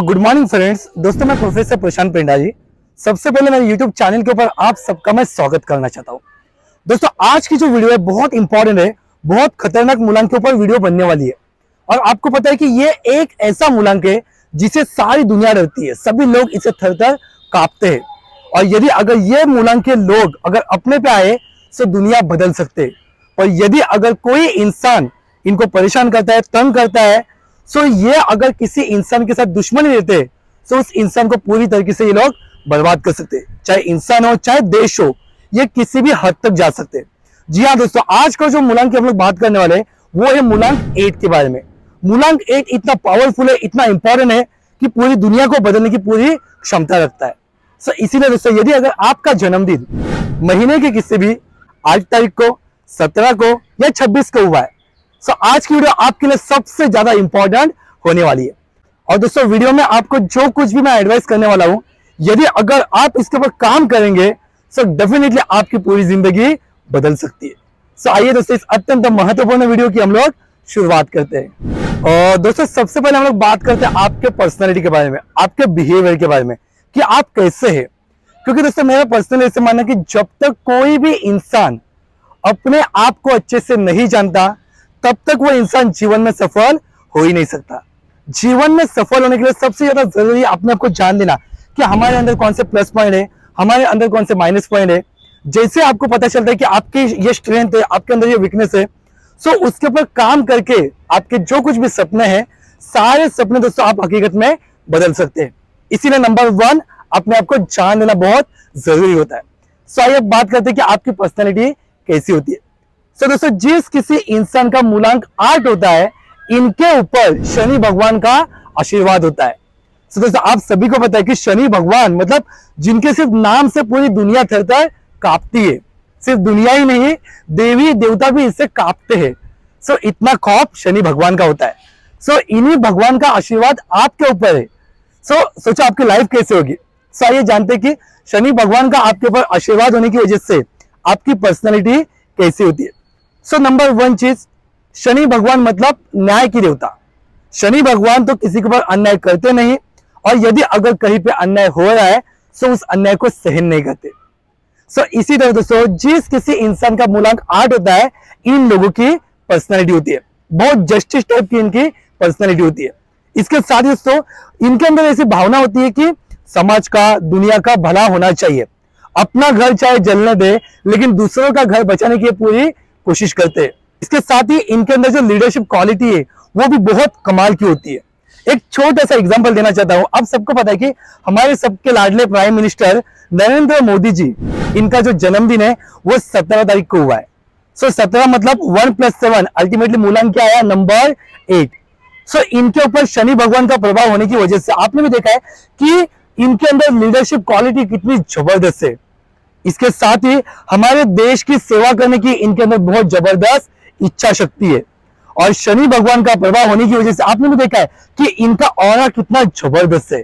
Good morning friends. दोस्तों, मैं professor प्रशांत पेंडा जी। सबसे पहले मेरे यूट्यूब चैनल के ऊपर आप सबका मैं स्वागत करना चाहता हूं। दोस्तों, आज की जो वीडियो है बहुत इंपॉर्टेंट है, बहुत खतरनाक मूलांक के ऊपर वीडियो बनने वाली है। और आपको पता है कि ये एक ऐसा मूलांक है जिसे सारी दुनिया डरती है, सभी लोग इसे थर थर कांपते हैं। और यदि अगर ये मूलांक के लोग अगर अपने पे आए तो दुनिया बदल सकते। और यदि अगर कोई इंसान इनको परेशान करता है, तंग करता है, सो ये अगर किसी इंसान के साथ दुश्मनी लेते तो उस इंसान को पूरी तरीके से ये लोग बर्बाद कर सकते। चाहे इंसान हो चाहे देश हो, ये किसी भी हद तक जा सकते। जी हाँ दोस्तों, आज का जो मूलांक की हम लोग बात करने वाले हैं वो है मूलांक 8 के बारे में। मूलांक 8 इतना पावरफुल है, इतना इंपॉर्टेंट है कि पूरी दुनिया को बदलने की पूरी क्षमता रखता है। सो इसीलिए दोस्तों, यदि अगर आपका जन्मदिन महीने के किसी भी 8 तारीख को, 17 को या 26 को हुआ है, सो आज की वीडियो आपके लिए सबसे ज्यादा इंपॉर्टेंट होने वाली है। और दोस्तों, वीडियो में आपको जो कुछ भी मैं एडवाइस करने वाला हूं, यदि अगर आप इसके ऊपर काम करेंगे सो डेफिनेटली आपकी पूरी जिंदगी बदल सकती है। सो आइए दोस्तों, इस अत्यंत महत्वपूर्ण वीडियो की हम लोग शुरुआत करते हैं। और दोस्तों, सबसे पहले हम लोग बात करते हैं आपके पर्सनैलिटी के बारे में, आपके बिहेवियर के बारे में कि आप कैसे हैं। क्योंकि दोस्तों, मेरा पर्सनली ऐसे मानना कि जब तक कोई भी इंसान अपने आप को अच्छे से नहीं जानता तब तक वो इंसान जीवन में सफल हो ही नहीं सकता। जीवन में सफल होने के लिए सबसे ज्यादा जरूरी है अपने आप को जान लेना कि हमारे अंदर कौन से प्लस पॉइंट है, हमारे अंदर कौन से माइनस पॉइंट है। जैसे आपको पता चलता है कि आपके ये स्ट्रेंथ है, आपके अंदर ये वीकनेस है, सो उसके ऊपर काम करके आपके जो कुछ भी सपने हैं, सारे सपने दोस्तों आप हकीकत में बदल सकते हैं। इसीलिए नंबर 1 अपने आप को जान लेना बहुत जरूरी होता है। सो आइए अब बात करते हैं कि आपकी पर्सनैलिटी कैसी होती है। सो दोस्तों, जिस किसी इंसान का मूलांक 8 होता है, इनके ऊपर शनि भगवान का आशीर्वाद होता है। सो दोस्तों, आप सभी को पता है कि शनि भगवान मतलब जिनके सिर्फ नाम से पूरी दुनिया थर-थर कांपती है। सिर्फ दुनिया ही नहीं, देवी देवता भी इससे कांपते हैं। सो इतना खौफ शनि भगवान का होता है। सो इन्हीं भगवान का आशीर्वाद आपके ऊपर है। सो सोचो आपकी लाइफ कैसे होगी। सो आइए जानते कि शनि भगवान का आपके ऊपर आशीर्वाद होने की वजह से आपकी पर्सनैलिटी कैसी होती है। सो नंबर 1 चीज, शनि भगवान मतलब न्याय की देवता। शनि भगवान तो किसी के ऊपर अन्याय करते नहीं, और यदि अगर कहीं पे अन्याय हो रहा है तो उस अन्याय को सहन नहीं करते। सो इसी तरह दोस्तों, जिस किसी इंसान का मूलांक 8 होता है, इन लोगों की पर्सनैलिटी होती है, बहुत जस्टिस टाइप की इनकी पर्सनैलिटी होती है। इसके साथ ही दोस्तों, इनके अंदर ऐसी भावना होती है कि समाज का, दुनिया का भला होना चाहिए। अपना घर चाहे जलने दे, लेकिन दूसरों का घर बचाने की पूरी कोशिश करते हैं। इसके साथ ही इनके अंदर जो लीडरशिप क्वालिटी है वो भी बहुत कमाल की होती है। एक छोटा सा एग्जांपल देना चाहता हूं। आप सबको पता है कि हमारे सबके लाडले प्राइम मिनिस्टर नरेंद्र मोदी जी, इनका जो जन्मदिन है वो 17 तारीख को हुआ है। सो 17 मतलब 1 + 7, अल्टीमेटली मूलांक क्या आया, नंबर 8। सो इनके ऊपर शनि भगवान का प्रभाव होने की वजह से आपने भी देखा है कि इनके अंदर लीडरशिप क्वालिटी कितनी जबरदस्त है। इसके साथ ही हमारे देश की सेवा करने की इनके अंदर बहुत जबरदस्त इच्छा शक्ति है। और शनि भगवान का प्रभाव होने की वजह से आपने भी देखा है कि इनका ऑरा कितना जबरदस्त है।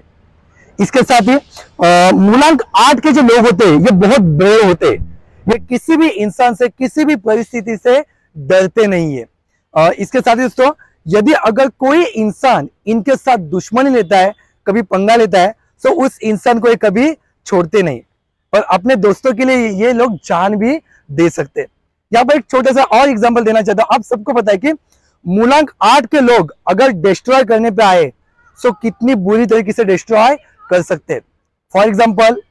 इसके साथ ही मूलांक 8 के जो लोग होते हैं ये बहुत ब्रेव होते हैं। ये किसी भी इंसान से, किसी भी परिस्थिति से डरते नहीं है। इसके साथ ही दोस्तों, यदि अगर कोई इंसान इनके साथ दुश्मनी लेता है, कभी पंगा लेता है, तो उस इंसान को ये कभी छोड़ते नहीं, और अपने दोस्तों के लिए ये लोग जान भी दे सकते हैं। यहाँ पर एक छोटा सा और एग्जांपल देना चाहता हूं। आप सबको पता है कि मूलांक 8 के लोग अगर डिस्ट्रॉय करने पे आए तो कितनी बुरी तरीके से डिस्ट्रॉय कर सकते हैं। फॉर एग्जांपल,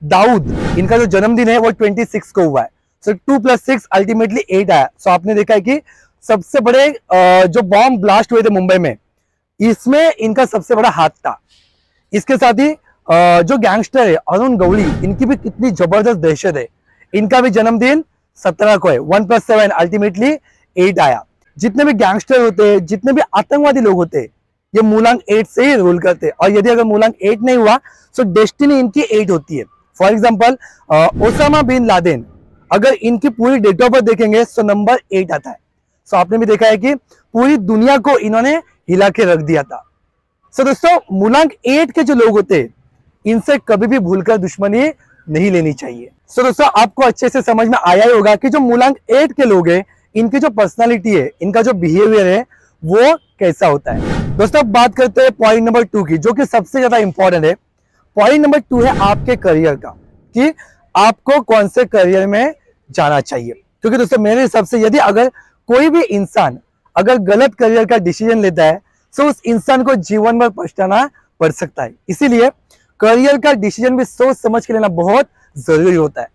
दाऊद, इनका जो जन्मदिन है वो 26 को हुआ है। सो 2 + 6 अल्टीमेटली 8 आया। सो आपने देखा है कि सबसे बड़े जो बॉम्ब ब्लास्ट हुए थे मुंबई में, इसमें इनका सबसे बड़ा हाथ था। इसके साथ ही जो गैंगस्टर है अरुण गवली, इनकी भी कितनी जबरदस्त दहशत है। इनका भी जन्मदिन 17 को है। 1 + 7 अल्टीमेटली 8 आया। जितने भी गैंगस्टर होते हैं, जितने भी आतंकवादी लोग होते हैं, ये मूलांक 8 से ही रूल करते हैं। और यदि अगर मूलांक 8 नहीं हुआ तो डेस्टिनी इनकी 8 होती है। For example, Osama bin Laden, अगर इनकी पूरी डेट ऑफ बर्थ देखेंगे तो नंबर 8 आता है। सो आपने भी देखा है कि पूरी दुनिया को इन्होंने हिला के रख दिया था। सो दोस्तों, मूलांक 8 के जो लोग होते हैं, इनसे कभी भी भूलकर दुश्मनी नहीं लेनी चाहिए। सो दोस्तों, आपको अच्छे से समझ में आया ही होगा कि जो मूलांक 8 के लोग हैं, इनकी जो पर्सनालिटी है, इनका जो बिहेवियर है, वो कैसा होता है। दोस्तों अब बात करते हैं पॉइंट नंबर 2 की, जो कि सबसे ज्यादा इंपॉर्टेंट है। पॉइंट नंबर 2 है आपके करियर का, कि आपको कौन से करियर में जाना चाहिए। क्योंकि दोस्तों मेरे हिसाब से यदि अगर कोई भी इंसान अगर गलत करियर का डिसीजन लेता है तो उस इंसान को जीवन भर पछताना पड़ सकता है। इसीलिए करियर का डिसीजन भी सोच समझ के लेना बहुत जरूरी होता है।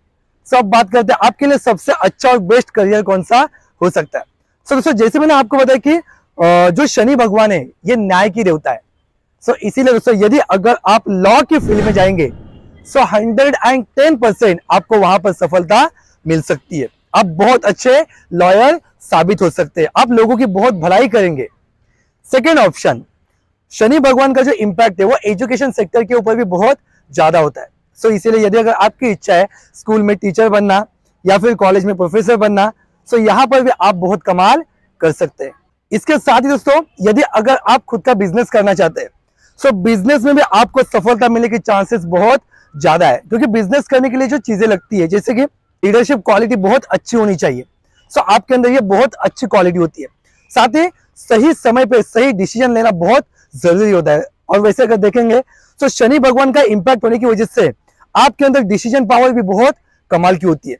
सो अब बात करते हैं आपके लिए सबसे अच्छा और बेस्ट करियर कौन सा हो सकता है। सो दोस्तों जैसे मैंने आपको बताया कि जो शनि भगवान है ये न्याय की देवता है। सो इसीलिए दोस्तों यदि अगर आप लॉ की फील्ड में जाएंगे सो 110% आपको वहां पर सफलता मिल सकती है। आप बहुत अच्छे लॉयर साबित हो सकते हैं, आप लोगों की बहुत भलाई करेंगे। सेकेंड ऑप्शन, शनि भगवान का जो इंपैक्ट है वो एजुकेशन सेक्टर के ऊपर भी बहुत ज्यादा होता है। सो इसीलिए यदि अगर आपकी इच्छा है स्कूल में टीचर बनना या फिर कॉलेज में प्रोफेसर बनना, सो यहाँ पर भी आप बहुत कमाल कर सकते हैं। इसके साथ ही दोस्तों यदि अगर आप खुद का बिजनेस करना चाहते हैं सो बिजनेस में भी आपको सफलता मिलने की चांसेस बहुत ज्यादा है। क्योंकि बिजनेस करने के लिए जो चीजें लगती है, जैसे कि लीडरशिप क्वालिटी बहुत अच्छी होनी चाहिए। सो आपके अंदर ये बहुत अच्छी क्वालिटी होती है। साथ ही सही समय पे सही डिसीजन लेना बहुत जरूरी होता है। और वैसे अगर देखेंगे तो शनि भगवान का इंपैक्ट होने की वजह से आपके अंदर डिसीजन पावर भी बहुत कमाल की होती है।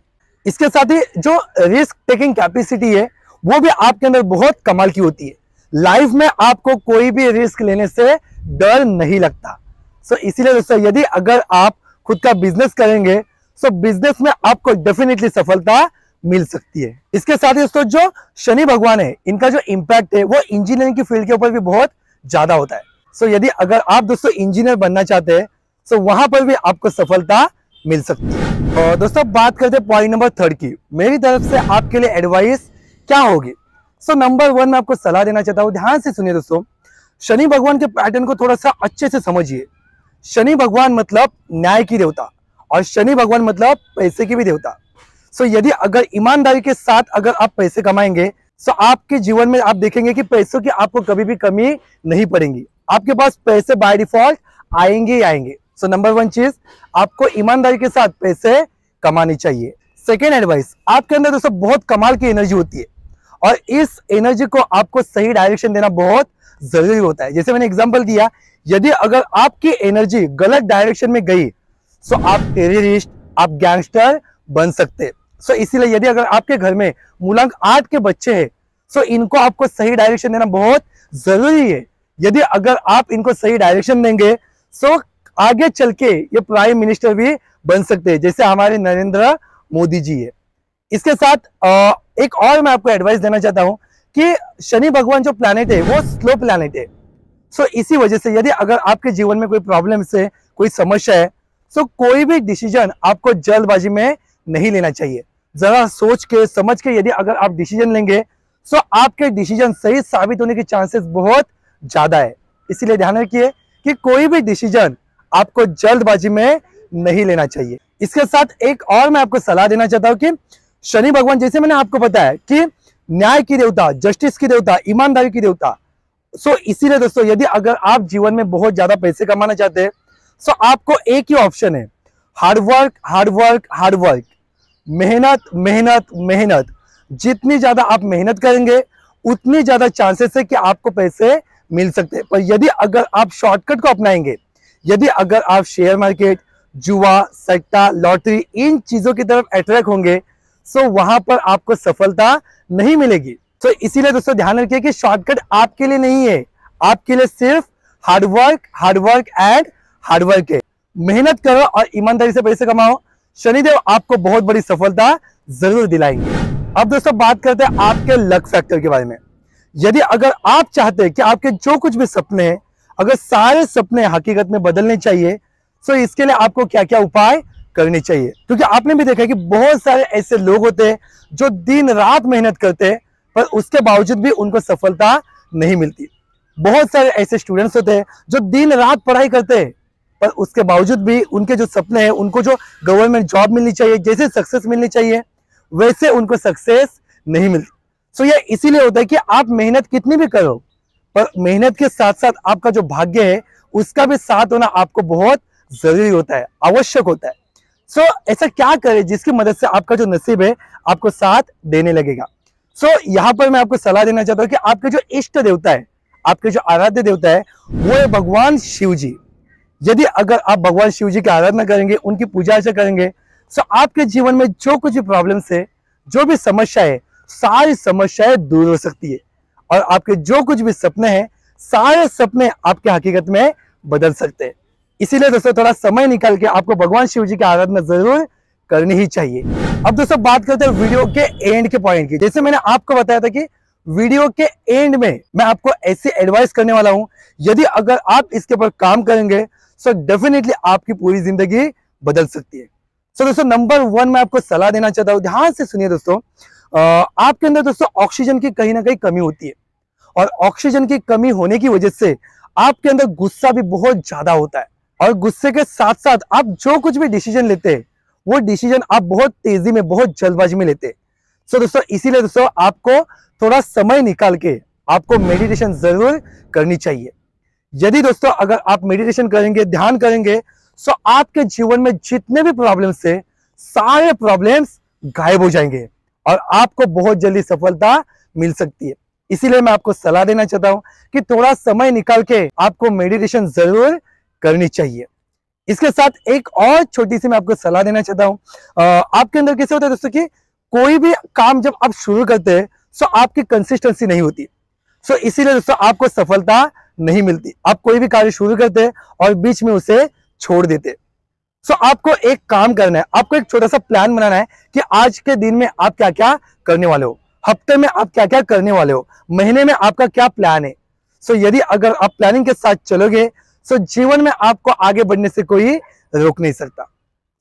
इसके साथ ही जो रिस्क टेकिंग कैपेसिटी है वो भी आपके अंदर बहुत कमाल की होती है। लाइफ में आपको कोई भी रिस्क लेने से डर नहीं लगता। सो इसीलिए दोस्तों यदि अगर आप खुद का बिजनेस करेंगे सो बिजनेस में आपको डेफिनेटली सफलता मिल सकती है। इसके साथ ही दोस्तों जो शनि भगवान है इनका जो इंपैक्ट है वो इंजीनियरिंग की फील्ड के ऊपर भी बहुत ज्यादा होता है। सो यदि अगर आप दोस्तों इंजीनियर बनना चाहते हैं सो वहां पर भी आपको सफलता मिल सकती है। और दोस्तों बात करते हैं पॉइंट नंबर 3 की। मेरी तरफ से आपके लिए एडवाइस क्या होगी। सो नंबर 1 मैं आपको सलाह देना चाहता हूं, ध्यान से सुनिए दोस्तों। शनि भगवान के पैटर्न को थोड़ा सा अच्छे से समझिए। शनि भगवान मतलब न्याय की देवता और शनि भगवान मतलब पैसे की भी देवता। सो यदि अगर ईमानदारी के साथ अगर आप पैसे कमाएंगे सो आपके जीवन में आप देखेंगे कि पैसों की आपको कभी भी कमी नहीं पड़ेगी। आपके पास पैसे बाय डिफॉल्ट आएंगे ही आएंगे। सो नंबर 1 चीज, आपको ईमानदारी के साथ पैसे कमानी चाहिए। सेकेंड एडवाइस, आपके अंदर दोस्तों बहुत कमाल की एनर्जी होती है और इस एनर्जी को आपको सही डायरेक्शन देना बहुत जरूरी होता है। जैसे मैंने एग्जांपल दिया, यदि अगर आपकी एनर्जी गलत डायरेक्शन में गई सो आप टेररिस्ट, आप गैंगस्टर बन सकते। सो इसीलिए यदि अगर आपके घर में मूलांक 8 के बच्चे हैं सो इनको आपको सही डायरेक्शन देना बहुत जरूरी है। यदि अगर आप इनको सही डायरेक्शन देंगे सो आगे चल के ये प्राइम मिनिस्टर भी बन सकते हैं, जैसे हमारे नरेंद्र मोदी जी है। इसके साथ एक और मैं आपको एडवाइस देना चाहता हूं कि शनि भगवान जो प्लैनेट है वो स्लो प्लैनेट है। सो इसी वजह से यदि अगर आपके जीवन में कोई प्रॉब्लम है, कोई समस्या है, सो कोई भी डिसीजन आपको जल्दबाजी में नहीं लेना चाहिए। जरा सोच के समझ के यदि अगर आप डिसीजन लेंगे सो आपके डिसीजन सही साबित होने की चांसेस बहुत ज्यादा है। इसीलिए ध्यान रखिए कि कोई भी डिसीजन आपको जल्दबाजी में नहीं लेना चाहिए। इसके साथ एक और मैं आपको सलाह देना चाहता हूं कि शनि भगवान, जैसे मैंने आपको बताया कि न्याय की देवता, जस्टिस की देवता, ईमानदारी की देवता। सो इसीलिए दोस्तों यदि अगर आप जीवन में बहुत ज्यादा पैसे कमाना चाहते हैं सो आपको एक ही ऑप्शन है, hard work, hard work, hard work. मेहनत, मेहनत, मेहनत। जितनी ज्यादा आप मेहनत करेंगे उतनी ज्यादा चांसेस है कि आपको पैसे मिल सकते हैं। पर यदि अगर आप शॉर्टकट को अपनाएंगे, यदि अगर आप शेयर मार्केट, जुआ, सट्टा, लॉटरी इन चीजों की तरफ अट्रैक्ट होंगे सो वहां पर आपको सफलता नहीं मिलेगी। तो इसीलिए दोस्तों ध्यान रखिए कि शॉर्टकट आपके लिए नहीं है, आपके लिए सिर्फ hard work and hard work है। मेहनत करो और ईमानदारी से पैसे कमाओ, शनिदेव आपको बहुत बड़ी सफलता जरूर दिलाएंगे। अब दोस्तों बात करते हैं आपके लक फैक्टर के बारे में। यदि अगर आप चाहते हैं कि आपके जो कुछ भी सपने हैं अगर सारे सपने हकीकत में बदलने चाहिए तो इसके लिए आपको क्या क्या उपाय करने चाहिए। क्योंकि आपने भी देखा कि बहुत सारे ऐसे लोग होते हैं जो दिन रात मेहनत करते हैं पर उसके बावजूद भी उनको सफलता नहीं मिलती। बहुत सारे ऐसे स्टूडेंट्स होते हैं जो दिन रात पढ़ाई करते हैं पर उसके बावजूद भी उनके जो सपने हैं, उनको जो गवर्नमेंट जॉब मिलनी चाहिए, जैसे सक्सेस मिलनी चाहिए वैसे उनको सक्सेस नहीं मिलती। सो ये इसीलिए होता है कि आप मेहनत कितनी भी करो पर मेहनत के साथ साथ आपका जो भाग्य है उसका भी साथ होना आपको बहुत जरूरी होता है, आवश्यक होता है। सो ऐसा क्या करें जिसकी मदद से आपका जो नसीब है आपको साथ देने लगेगा। सो यहाँ पर मैं आपको सलाह देना चाहता हूँ कि आपके जो इष्ट देवता है, आपके जो आराध्य देवता है, वो है भगवान शिव जी। यदि अगर आप भगवान शिव जी की आराधना करेंगे, उनकी पूजा अर्चना करेंगे, तो आपके जीवन में जो कुछ भी प्रॉब्लम्स है, जो भी समस्या है, सारी समस्याएं दूर हो सकती है और आपके जो कुछ भी सपने हैं, सारे सपने आपके हकीकत में बदल सकते हैं। इसीलिए दोस्तों थोड़ा समय निकाल के आपको भगवान शिव जी की आराधना जरूर करनी ही चाहिए। अब दोस्तों बात करते हैं वीडियो के एंड के पॉइंट की। जैसे मैंने आपको बताया था कि वीडियो के एंड में मैं आपको ऐसी एडवाइस करने वाला हूं, यदि अगर आप इसके ऊपर काम करेंगे तो डेफिनेटली आपकी पूरी जिंदगी बदल सकती है। सो दोस्तों नंबर 1 मैं आपको सलाह देना चाहता हूं, ध्यान से सुनिए दोस्तों। आपके अंदर दोस्तों ऑक्सीजन की कहीं ना कहीं कमी होती है और ऑक्सीजन की कमी होने की वजह से आपके अंदर गुस्सा भी बहुत ज्यादा होता है और गुस्से के साथ साथ आप जो कुछ भी डिसीजन लेते हैं, वो डिसीजन आप बहुत तेजी में, बहुत जल्दबाजी में लेते हैं। सो दोस्तों इसीलिए दोस्तों आपको थोड़ा समय निकाल के आपको मेडिटेशन जरूर करनी चाहिए। यदि दोस्तों अगर आप मेडिटेशन करेंगे, ध्यान करेंगे, तो आपके जीवन में जितने भी प्रॉब्लम्स है, सारे प्रॉब्लम्स गायब हो जाएंगे और आपको बहुत जल्दी सफलता मिल सकती है। इसीलिए मैं आपको सलाह देना चाहता हूं कि थोड़ा समय निकाल के आपको मेडिटेशन जरूर करनी चाहिए। इसके साथ एक और छोटी सी मैं आपको सलाह देना चाहता हूं। आपके अंदर कैसे होता है दोस्तों कि कोई भी काम जब आप शुरू करते हैं तो आपकी कंसिस्टेंसी नहीं होती, सो इसीलिए दोस्तों आपको सफलता नहीं मिलती। आप कोई भी कार्य शुरू करते हैं और बीच में उसे छोड़ देते। सो आपको एक काम करना है, आपको एक छोटा सा प्लान बनाना है कि आज के दिन में आप क्या क्या करने वाले हो, हफ्ते में आप क्या क्या करने वाले हो, महीने में आपका क्या प्लान है। सो यदि अगर आप प्लानिंग के साथ चलोगे तो जीवन में आपको आगे बढ़ने से कोई रोक नहीं सकता।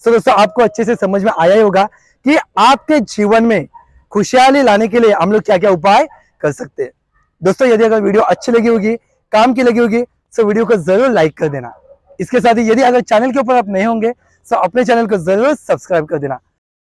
सो दोस्तों आपको अच्छे से समझ में आया ही होगा कि आपके जीवन में खुशहाली लाने के लिए हम लोग क्या क्या उपाय कर सकते हैं। दोस्तों यदि अगर वीडियो अच्छी लगी होगी, काम की लगी होगी, तो वीडियो को जरूर लाइक कर देना। इसके साथ ही यदि अगर चैनल के ऊपर आप नए होंगे तो अपने चैनल को जरूर सब्सक्राइब कर देना।